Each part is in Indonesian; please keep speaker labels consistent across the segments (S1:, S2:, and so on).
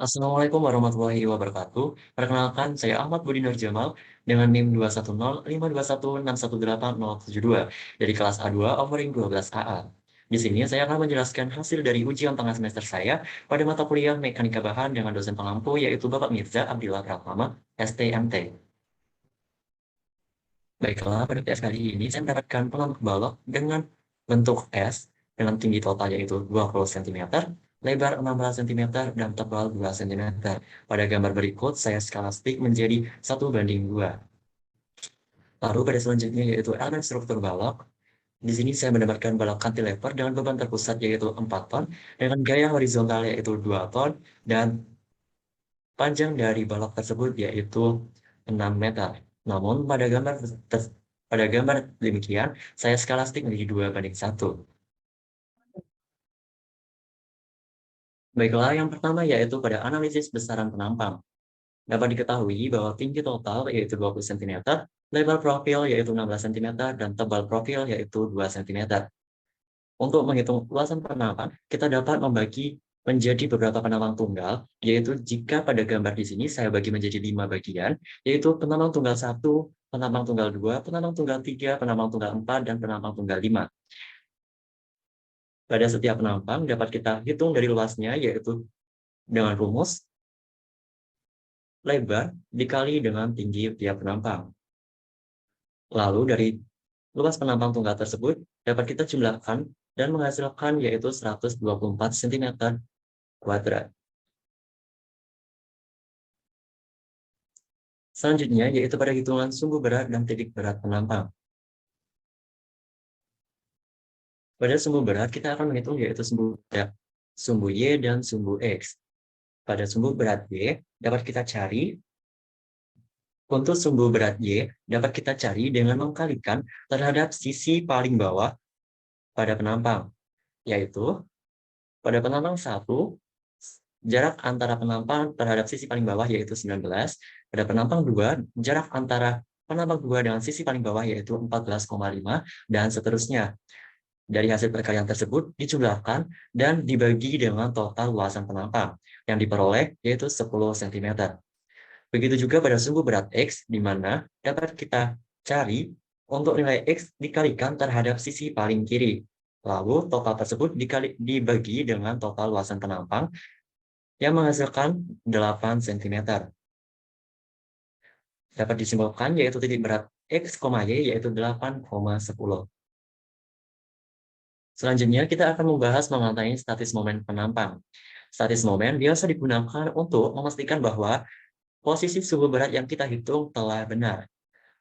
S1: Assalamualaikum warahmatullahi wabarakatuh. Perkenalkan, saya Ahmad Budi Nur Jamal dengan NIM 2105216187072 dari kelas A2 offering 12 AA. Di sini saya akan menjelaskan hasil dari ujian tengah semester saya pada mata kuliah Mekanika Bahan dengan dosen pengampu yaitu Bapak Mirza Abdillah Pratama, STMT. Baiklah, pada tes kali ini saya mendapatkan pengampu balok dengan bentuk S dengan tinggi total yaitu 20 cm, lebar 16 cm, dan tebal 2 cm. Pada gambar berikut, saya skala stick menjadi 1:2. Lalu pada selanjutnya yaitu elemen struktur balok. Di sini saya mendapatkan balok cantilever dengan beban terpusat yaitu 4 ton, dengan gaya horizontal yaitu 2 ton, dan panjang dari balok tersebut yaitu 6 meter. Namun pada gambar demikian, saya skala stick menjadi 2:1. Baiklah, yang pertama yaitu pada analisis besaran penampang. Dapat diketahui bahwa tinggi total yaitu 20 cm, lebar profil yaitu 16 cm, dan tebal profil yaitu 2 cm. Untuk menghitung luasan penampang, kita dapat membagi menjadi beberapa penampang tunggal, yaitu jika pada gambar di sini saya bagi menjadi 5 bagian, yaitu penampang tunggal 1, penampang tunggal 2, penampang tunggal 3, penampang tunggal 4, dan penampang tunggal 5. Pada setiap penampang dapat kita hitung dari luasnya, yaitu dengan rumus lebar dikali dengan tinggi tiap penampang. Lalu dari luas penampang tunggal tersebut dapat kita jumlahkan dan menghasilkan yaitu 124 cm kuadrat. Selanjutnya yaitu pada hitungan sumbu berat dan titik berat penampang. Pada sumbu berat kita akan menghitung yaitu sumbu berat, sumbu Y dan sumbu X. Pada sumbu berat Y dapat kita cari untuk sumbu berat Y dapat kita cari dengan mengkalikan terhadap sisi paling bawah pada penampang, yaitu pada penampang 1 jarak antara penampang terhadap sisi paling bawah yaitu 19, pada penampang 2 jarak antara penampang 2 dengan sisi paling bawah yaitu 14,5, dan seterusnya. Dari hasil perkalian tersebut dijumlahkan dan dibagi dengan total luasan penampang yang diperoleh yaitu 10 cm. Begitu juga pada sumbu berat X, di mana dapat kita cari untuk nilai X dikalikan terhadap sisi paling kiri. Lalu total tersebut dibagi dengan total luasan penampang yang menghasilkan 8 cm. Dapat disimpulkan yaitu titik berat X, Y yaitu 8,10. Selanjutnya kita akan membahas mengenai statis momen penampang. Statis momen biasa digunakan untuk memastikan bahwa posisi sumbu berat yang kita hitung telah benar.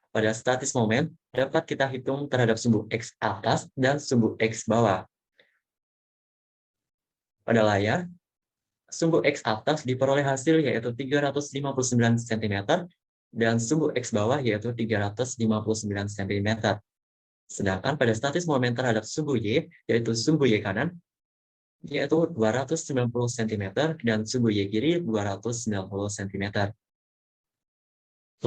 S1: Pada statis momen dapat kita hitung terhadap sumbu X atas dan sumbu X bawah. Pada layar, sumbu X atas diperoleh hasil yaitu 359 cm dan sumbu X bawah yaitu 359 cm. Sedangkan pada statis momen terhadap sumbu Y, yaitu sumbu Y kanan, yaitu 290 cm dan sumbu Y kiri 290 cm.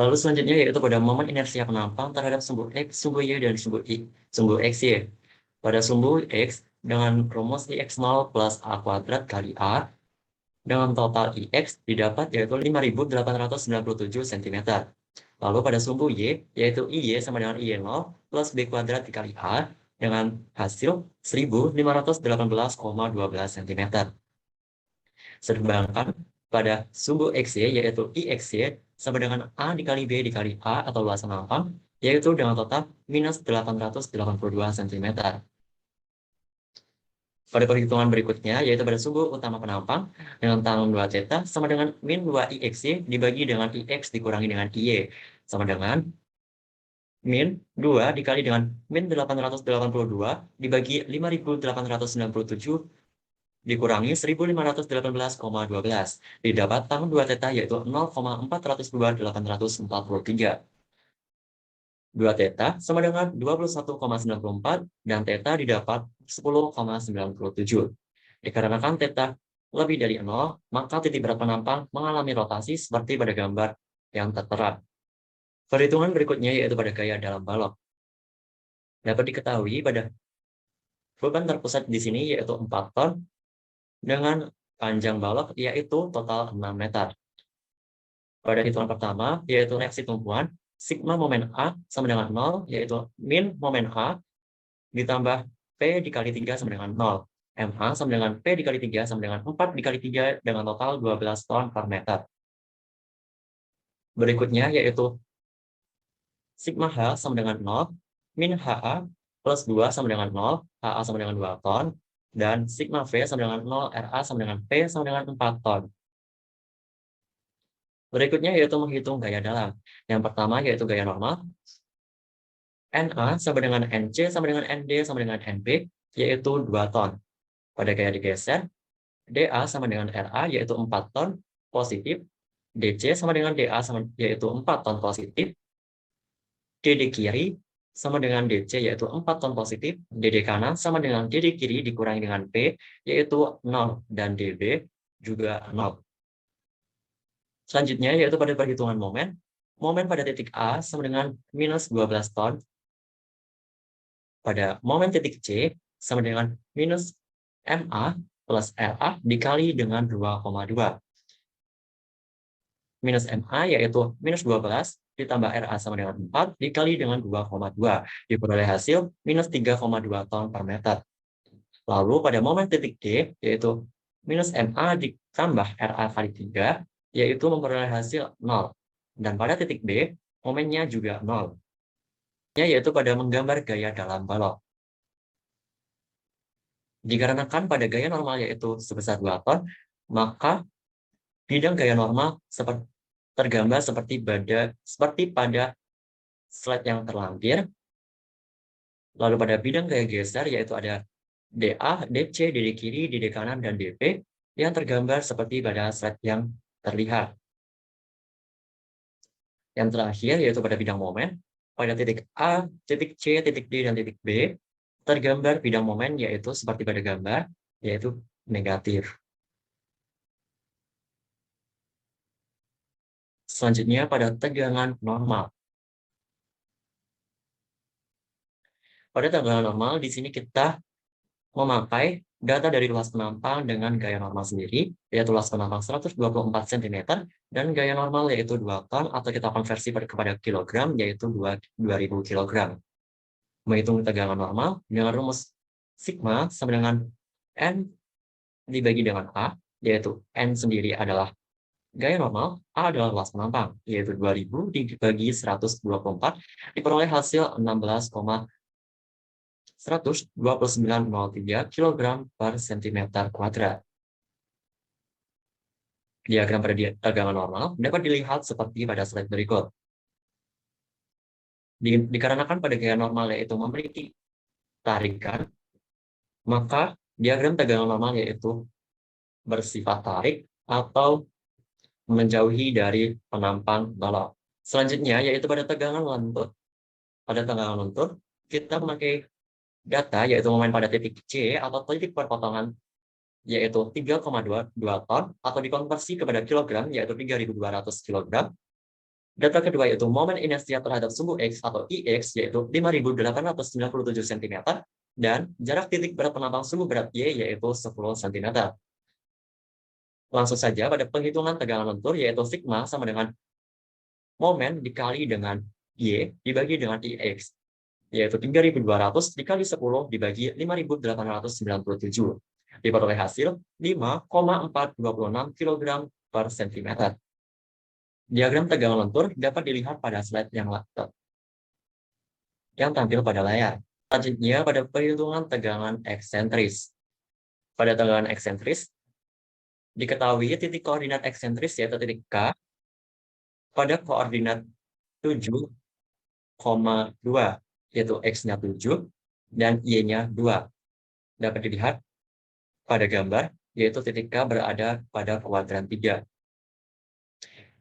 S1: Lalu selanjutnya yaitu pada momen inersia penampang terhadap sumbu X, sumbu Y, dan sumbu XY. Pada sumbu X dengan rumus IX0 plus A kuadrat kali A dengan total IX didapat yaitu 5.897 cm. Lalu pada sumbu Y yaitu IY sama dengan IY0 plus B kuadrat dikali A dengan hasil 1.518,12 cm. Sedangkan pada sumbu XY yaitu IXY sama dengan A dikali B dikali A atau luasan penampang yaitu dengan total minus 882 cm. Pada perhitungan berikutnya, yaitu pada sumbu utama penampang dengan tanggung 2 θ sama dengan min 2 IXY dibagi dengan IX dikurangi dengan IY sama dengan min 2 dikali dengan min 882 dibagi 5.897 dikurangi 1.518,12. Didapat tanggung 2 θ yaitu 0,402.843. 2 θ sama dengan 21,94 dan θ didapat 10,97. Dikarenakan θ lebih dari 0, maka titik berat penampang mengalami rotasi seperti pada gambar yang tertera. Perhitungan berikutnya yaitu pada gaya dalam balok. Dapat diketahui pada beban terpusat di sini yaitu 4 ton dengan panjang balok yaitu total 6 meter. Pada hitungan pertama, yaitu reaksi tumpuan, sigma momen A sama dengan 0, yaitu min momen A, ditambah P dikali 3 sama dengan 0. MA sama dengan P dikali 3 sama dengan 4 dikali 3 dengan total 12 ton per meter. Berikutnya yaitu sigma H sama dengan 0, min HA plus 2 sama dengan 0, HA sama dengan 2 ton, dan sigma V sama dengan 0, RA sama dengan P sama dengan 4 ton. Berikutnya yaitu menghitung gaya dalam. Yang pertama yaitu gaya normal. NA sama dengan NC sama dengan ND sama dengan NB, yaitu 2 ton. Pada gaya digeser, DA sama dengan RA, yaitu 4 ton positif. DC sama dengan DA, yaitu 4 ton positif. DD kiri sama dengan DC, yaitu 4 ton positif. DD kanan sama dengan DD kiri dikurangi dengan P, yaitu 0. Dan DB juga 0. Selanjutnya, yaitu pada perhitungan momen. Momen pada titik A sama dengan minus 12 ton. Pada momen titik C sama dengan minus MA plus RA dikali dengan 2,2. Minus MA yaitu minus 12 ditambah RA sama dengan 4 dikali dengan 2,2. Diperoleh hasil minus 3,2 ton per meter. Lalu pada momen titik D yaitu minus MA ditambah RA kali 3 yaitu memperoleh hasil 0. Dan pada titik B momennya juga 0. Yaitu pada menggambar gaya dalam balok. Dikarenakan pada gaya normal yaitu sebesar 2 ton, maka bidang gaya normal tergambar seperti pada slide yang terlampir. Lalu pada bidang gaya geser yaitu ada DA, DC, DD kiri, DD kanan, dan DP yang tergambar seperti pada slide yang terlihat. Yang terakhir yaitu pada bidang momen, pada titik A, titik C, titik D, dan titik B, tergambar bidang momen yaitu seperti pada gambar, yaitu negatif. Selanjutnya pada tegangan normal. Pada tegangan normal, di sini kita memakai data dari luas penampang dengan gaya normal sendiri, yaitu luas penampang 124 cm, dan gaya normal yaitu 2 ton, atau kita konversi kepada kilogram, yaitu 2000 kg. Menghitung tegangan normal dengan rumus sigma sama dengan N dibagi dengan A, yaitu N sendiri adalah gaya normal, A adalah luas penampang, yaitu 2000 dibagi 124, diperoleh hasil 16,12903 kg per cm kuadrat. Diagram pada tegangan normal dapat dilihat seperti pada slide berikut. Dikarenakan pada gaya normal yaitu memiliki tarikan, maka diagram tegangan normal yaitu bersifat tarik atau menjauhi dari penampang balok. Selanjutnya yaitu pada tegangan lentur. Pada tegangan lentur, kita memakai data yaitu momen pada titik C atau titik perpotongan yaitu 3,22 ton atau dikonversi kepada kilogram yaitu 3.200 kg. Data kedua yaitu momen inersia terhadap sumbu X atau IX yaitu 5.897 cm dan jarak titik berat penampang sumbu berat Y yaitu 10 cm. Langsung saja pada penghitungan tegangan lentur yaitu sigma sama dengan momen dikali dengan Y dibagi dengan IX yaitu 3.200 dikali 10 dibagi 5.897. Diperoleh hasil 5,426 kg per cm. Diagram tegangan lentur dapat dilihat pada slide yang tampil pada layar. Selanjutnya pada perhitungan tegangan eksentris. Pada tegangan eksentris, diketahui titik koordinat eksentris yaitu titik K pada koordinat 7,2 yaitu X-nya 7 dan Y-nya 2. Dapat dilihat pada gambar yaitu titik K berada pada kuadran 3.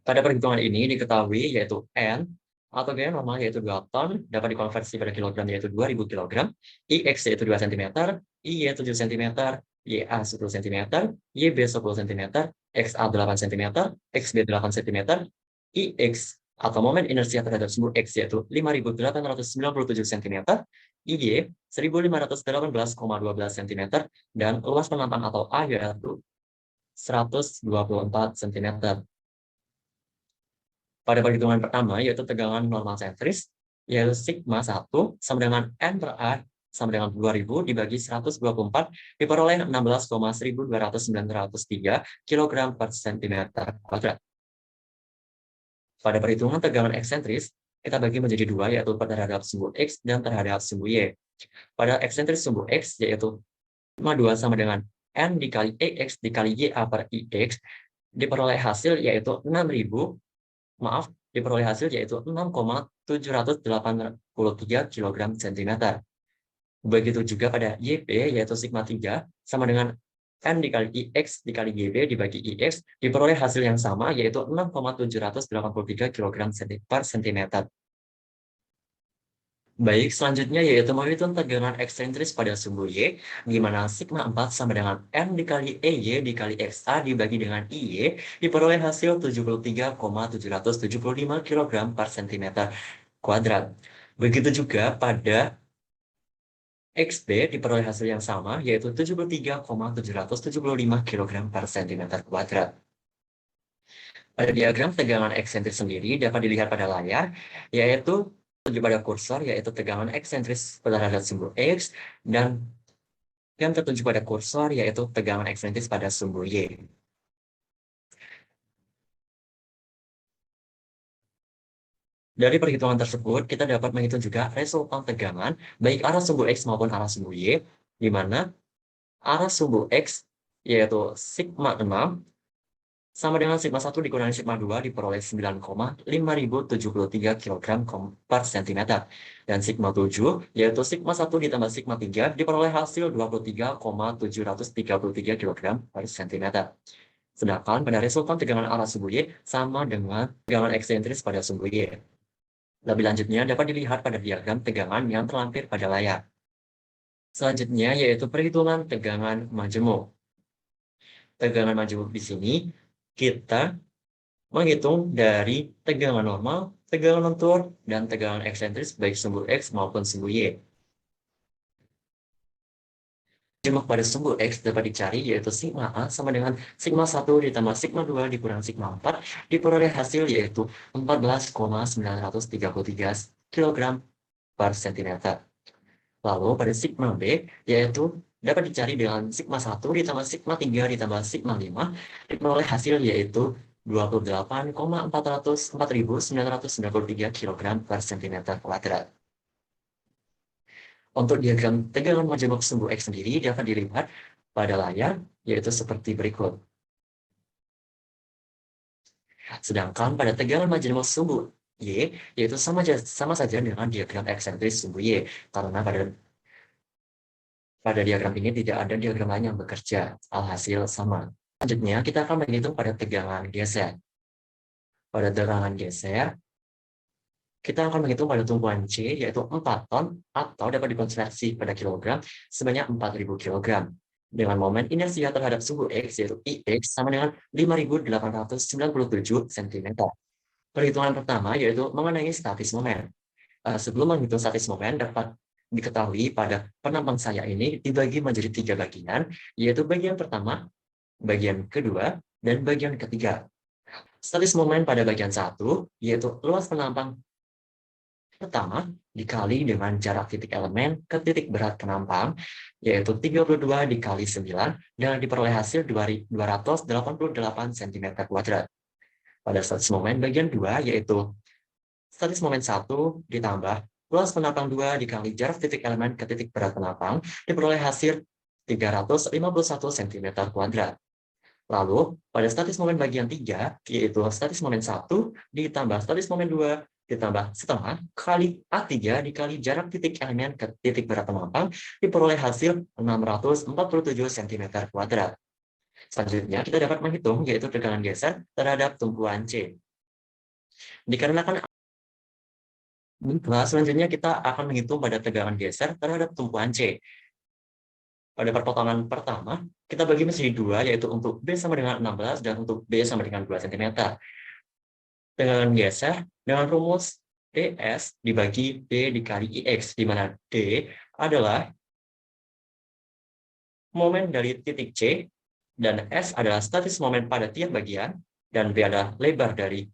S1: Pada perhitungan ini diketahui yaitu N atau gaya normal yaitu 2 ton dapat dikonversi pada kilogram yaitu 2000 kg, IX yaitu 2 cm, IY 7 cm, YA 10 cm, YB 10 cm, XA 8 cm, XB 8 cm, IX atau momen inersia terhadap sumbu X yaitu 5.897 cm, IY 1.518,12 cm, dan luas penampang atau A yaitu 124 cm. Pada perhitungan pertama, yaitu tegangan normal sentris, yaitu sigma 1 sama dengan N per A sama dengan 2000 dibagi 124 diperoleh 16,1293 kg per cm kuadrat. Pada perhitungan tegangan eksentris, kita bagi menjadi dua, yaitu terhadap sumbu X dan terhadap sumbu Y. Pada eksentris sumbu X, yaitu sigma 2 sama dengan N dikali EX dikali YA per IX, diperoleh hasil yaitu 6.783 kg cm. Begitu juga pada YP, yaitu sigma 3 sama dengan N dikali IX dikali YB dibagi IX, diperoleh hasil yang sama, yaitu 6.783 kg per cm. Baik, selanjutnya yaitu menghitung tegangan eksentris pada sumbu Y, di mana sigma 4 sama dengan N dikali EY dikali XA dibagi dengan IY, diperoleh hasil 73,775 kg per cm kuadrat. Begitu juga pada XB diperoleh hasil yang sama, yaitu 73,775 kg per cm kuadrat. Pada diagram tegangan eksentris sendiri dapat dilihat pada layar, yaitu pada kursor, yaitu tegangan eksentris terhadap sumbu X, dan yang tertuju pada kursor, yaitu tegangan eksentris pada sumbu Y. Dari perhitungan tersebut, kita dapat menghitung juga resultan tegangan, baik arah sumbu X maupun arah sumbu Y, di mana arah sumbu X, yaitu sigma 6, sama dengan sigma 1 dikurangi sigma 2 diperoleh 9,5073 kg per cm. Dan sigma 7, yaitu sigma 1 ditambah sigma 3 diperoleh hasil 23,733 kg per cm. Sedangkan pada resultan tegangan arah sumbu Y sama dengan tegangan eksentris pada sumbu Y. Lebih lanjutnya dapat dilihat pada diagram tegangan yang terlampir pada layar. Selanjutnya yaitu perhitungan tegangan majemuk. Tegangan majemuk di sini kita menghitung dari tegangan normal, tegangan lentur, dan tegangan eksentris baik sumbu X maupun sumbu Y. Majemuk pada sumbu X dapat dicari yaitu sigma A sama dengan sigma 1 ditambah sigma 2 dikurang sigma 4 diperoleh hasil yaitu 14,933 kg per cm. Lalu pada sigma B yaitu dapat dicari dengan sigma 1 ditambah sigma 3 ditambah sigma 5 diperoleh hasil yaitu 28,404.993 kg per cm kuadrat. Untuk diagram tegangan majemuk sumbu X sendiri dapat dilihat pada layar, yaitu seperti berikut. Sedangkan pada tegangan majemuk sumbu Y, yaitu sama saja dengan diagram eksentris sumbu Y, karena pada diagram ini tidak ada diagram lain yang bekerja, alhasil sama. Selanjutnya, kita akan menghitung pada tegangan geser. Pada tegangan geser, kita akan menghitung pada tumpuan C, yaitu 4 ton, atau dapat dikonversi pada kilogram, sebanyak 4.000 kg. Dengan momen inersia terhadap sumbu X, yaitu IX, sama dengan 5.897 cm. Perhitungan pertama, yaitu mengenai statis momen. Sebelum menghitung statis momen, dapat diketahui pada penampang saya ini dibagi menjadi 3 bagian, yaitu bagian pertama, bagian kedua, dan bagian ketiga. Statis momen pada bagian 1, yaitu luas penampang pertama dikali dengan jarak titik elemen ke titik berat penampang, yaitu 32 dikali 9, dan diperoleh hasil 288 cm kuadrat. Pada statis momen bagian 2, yaitu statis momen 1 ditambah luas penampang 2 dikali jarak titik elemen ke titik berat penampang, diperoleh hasil 351 cm kuadrat. Lalu, pada statis momen bagian 3, yaitu statis momen 1 ditambah statis momen 2 ditambah setengah kali A3 dikali jarak titik elemen ke titik berat penampang, diperoleh hasil 647 cm kuadrat. Selanjutnya, kita dapat menghitung yaitu tegangan geser terhadap tumpuan C. Dikarenakan selanjutnya kita akan menghitung pada tegangan geser terhadap tumpuan C. Pada perpotongan pertama, kita bagi menjadi 2, yaitu untuk B sama dengan 16 dan untuk B sama dengan 2 cm. Tegangan geser dengan rumus ds dibagi D dikali IX, di mana D adalah momen dari titik C dan S adalah statis momen pada tiap bagian, dan B adalah lebar dari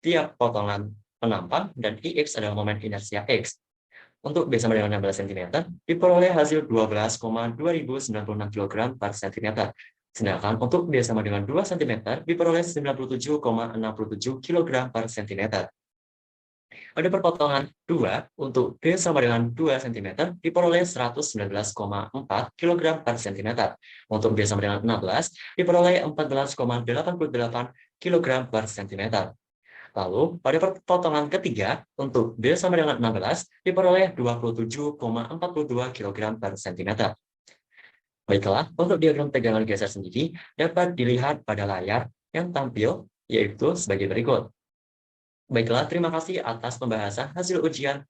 S1: tiap potongan penampang, dan IX adalah momen inersia X. Untuk B sama dengan 16 cm, diperoleh hasil 12,2096 kg per cm. Sedangkan untuk B sama dengan 2 cm, diperoleh 97,67 kg per cm. Pada perpotongan 2, untuk B sama dengan 2 cm, diperoleh 119,4 kg per cm. Untuk B sama dengan 16, diperoleh 14,88 kg per cm. Lalu, pada potongan ketiga, untuk B sama dengan 16, diperoleh 27,42 kg per cm. Baiklah, untuk diagram tegangan geser sendiri dapat dilihat pada layar yang tampil, yaitu sebagai berikut. Baiklah, terima kasih atas pembahasan hasil ujian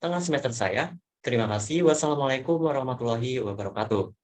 S1: tengah semester saya. Terima kasih. Wassalamualaikum warahmatullahi wabarakatuh.